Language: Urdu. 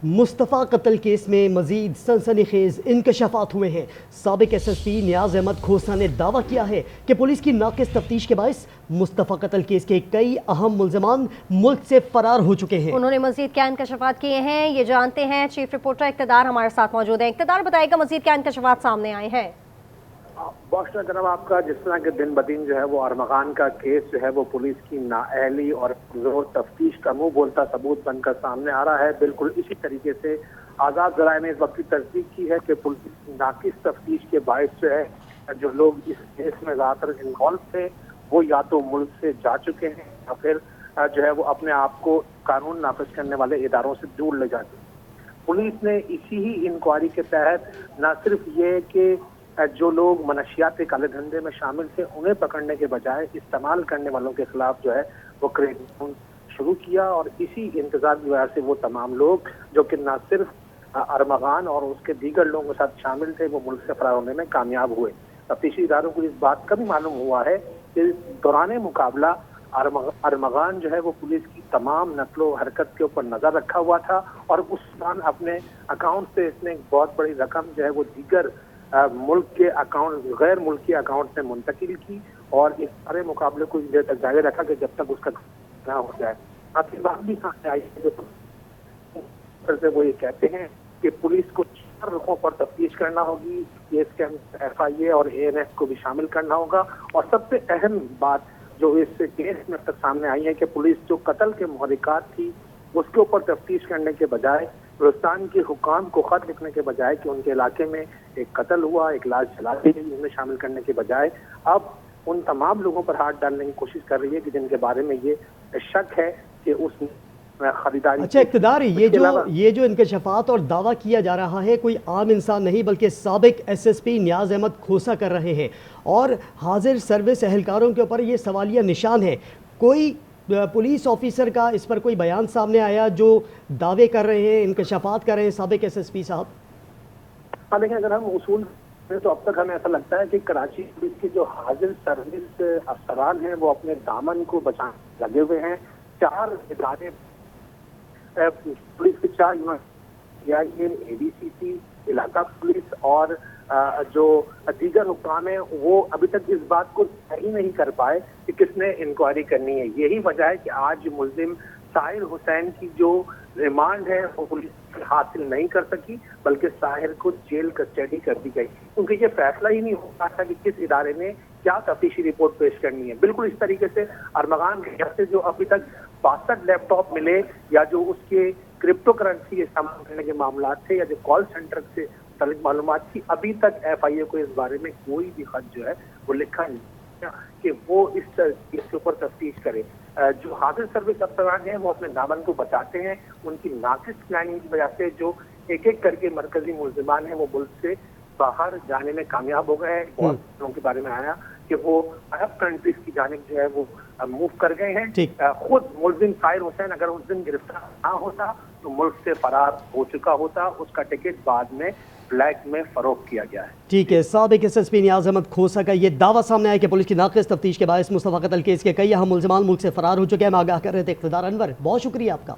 مصطفیٰ قتل کیس میں مزید سنسنی خیز انکشافات ہوئے ہیں۔ سابق ایس ایس پی نیاز احمد کھوسہ نے دعویٰ کیا ہے کہ پولیس کی ناقص تفتیش کے باعث مصطفیٰ قتل کیس کے کئی اہم ملزمان ملک سے فرار ہو چکے ہیں۔ انہوں نے مزید کیا انکشافات کیے ہیں یہ جانتے ہیں، چیف رپورٹر اقتدار ہمارے ساتھ موجود ہیں۔ اقتدار بتائے گا مزید کیا انکشافات سامنے آئے ہیں؟ باشا جناب، آپ کا جس طرح کے دن بدن جو ہے وہ ارمغان کا کیس جو ہے وہ پولیس کی نااہلی اور زور تفتیش کا منہ بولتا ثبوت بن کر سامنے آ رہا ہے، بالکل اسی طریقے سے آزاد ذرائع نے اس وقت کی تصدیق کی ہے کہ پولیس کی ناقص تفتیش کے باعث جو ہے جو لوگ اس کیس میں زیادہ تر انوالو تھے وہ یا تو ملک سے جا چکے ہیں یا پھر جو ہے وہ اپنے آپ کو قانون نافذ کرنے والے اداروں سے دور لے جاتے ہیں۔ پولیس نے اسی ہی انکوائری کے تحت نہ صرف یہ کہ جو لوگ منشیات کالے دھندے میں شامل تھے انہیں پکڑنے کے بجائے استعمال کرنے والوں کے خلاف جو ہے وہ کریک ڈاؤن شروع کیا، اور اسی انتظار کی وجہ سے وہ تمام لوگ جو کہ نہ صرف ارمغان اور اس کے دیگر لوگوں کے ساتھ شامل تھے وہ ملک سے فرار ہونے میں کامیاب ہوئے۔ تفتیشی اداروں کو اس بات کا بھی معلوم ہوا ہے کہ دوران مقابلہ ارمغان جو ہے وہ پولیس کی تمام نقل و حرکت کے اوپر نظر رکھا ہوا تھا، اور اس دوران اپنے اکاؤنٹ سے اس نے ایک بہت بڑی رقم جو ہے وہ دیگر ملک کے اکاؤنٹ غیر ملکی اکاؤنٹ میں منتقل کی، اور اس سارے مقابلے کو اس دیر تک جاری رکھا کہ جب تک اس کا نہ ہو جائے۔ اب یہ بات بھی سامنے آئی ہے جو وہ یہ کہتے ہیں کہ پولیس کو 4 رخوں پر تفتیش کرنا ہوگی، کیس کے ایف آئی اے اور اے این ایف کو بھی شامل کرنا ہوگا، اور سب سے اہم بات جو اس کیس میں تک سامنے آئی ہے کہ پولیس جو قتل کے محرکات تھی اس کے اوپر تفتیش کرنے کے بجائے بلوچستان کے حکام کو خط لکھنے کے بجائے کہ ان کے علاقے میں ایک قتل ہوا، ایک لاش جلا دی گئی، ان میں شامل کرنے کے بجائے اب ان تمام لوگوں پر ہاتھ ڈالنے کی کوشش کر رہی ہے کہ جن کے بارے میں یہ شک ہے کہ اس خریداری۔ اچھا اقتدار، یہ جو انکشافات اور دعویٰ کیا جا رہا ہے کوئی عام انسان نہیں بلکہ سابق ایس ایس پی نیاز احمد کھوسہ کر رہے ہیں، اور حاضر سروس اہلکاروں کے اوپر یہ سوالیہ نشان ہے۔ کوئی پولیس آفیسر کا اس پر کوئی بیان سامنے آیا جو دعوے کر رہے ہیں، انکشافات کر رہے ہیں سابق ایس ایس پی صاحب؟ ہاں دیکھیں، اگر ہم اصول تو اب تک ہمیں ایسا لگتا ہے کہ کراچی پولیس کے جو حاضر سروس افسران ہیں وہ اپنے دامن کو بچانے لگے ہوئے ہیں۔ 4 ادارے پولیس کے 4 اے ڈی سی سی، علاقہ پولیس اور جو دیگر حکام ہیں وہ ابھی تک اس بات کو صحیح نہیں کر پائے کہ کس نے انکوائری کرنی ہے۔ یہی وجہ ہے کہ آج ملزم ساحر حسین کی جو ریمانڈ ہے وہ پولیس حاصل نہیں کر سکی، بلکہ ساحر کو جیل کسٹڈی کر دی گئی، کیونکہ یہ فیصلہ ہی نہیں ہو پا تھا کہ کس ادارے نے کیا تفتیشی رپورٹ پیش کرنی ہے۔ بالکل اس طریقے سے ارمغان کے سے جو ابھی تک 62 لیپ ٹاپ ملے، یا جو اس کے کرپٹو کرنسی استعمال کرنے کے معاملات تھے، یا جو کال سینٹر سے متعلق معلومات تھی، ابھی تک ایف آئی اے کو اس بارے میں کوئی بھی خط جو ہے وہ لکھا نہیں کہ وہ اس کے اوپر تفتیش کرے۔ جو حاضر سروس افسران ہیں وہ اپنے دامن کو بچاتے ہیں، ان کی ناقص پلاننگ کی وجہ سے جو ایک ایک کر کے مرکزی ملزمان ہیں وہ ملک سے باہر جانے میں کامیاب ہو گئے ہیں۔ بہت لوگوں کے بارے میں آیا کہ وہ عرب کنٹریز کی جانب جو ہے وہ موو کر گئے ہیں۔ خود ملزم ساحر حسین اگر اس دن گرفتار نہ ہوتا تو ملک سے فرار ہو چکا ہوتا، اس کا ٹکٹ بعد میں بلیک میں فروخت کیا گیا ہے۔ ٹھیک ہے، سابق ایس ایس پی نیاز احمد کھوسہ کا یہ دعویٰ سامنے آیا کہ پولیس کی ناقص تفتیش کے باعث مصطفیٰ قتل کیس کے کئی اہم ملزمان ملک سے فرار ہو چکے ہیں۔ ہم آگاہ کر رہے تھے اقتدار انور، بہت شکریہ آپ کا۔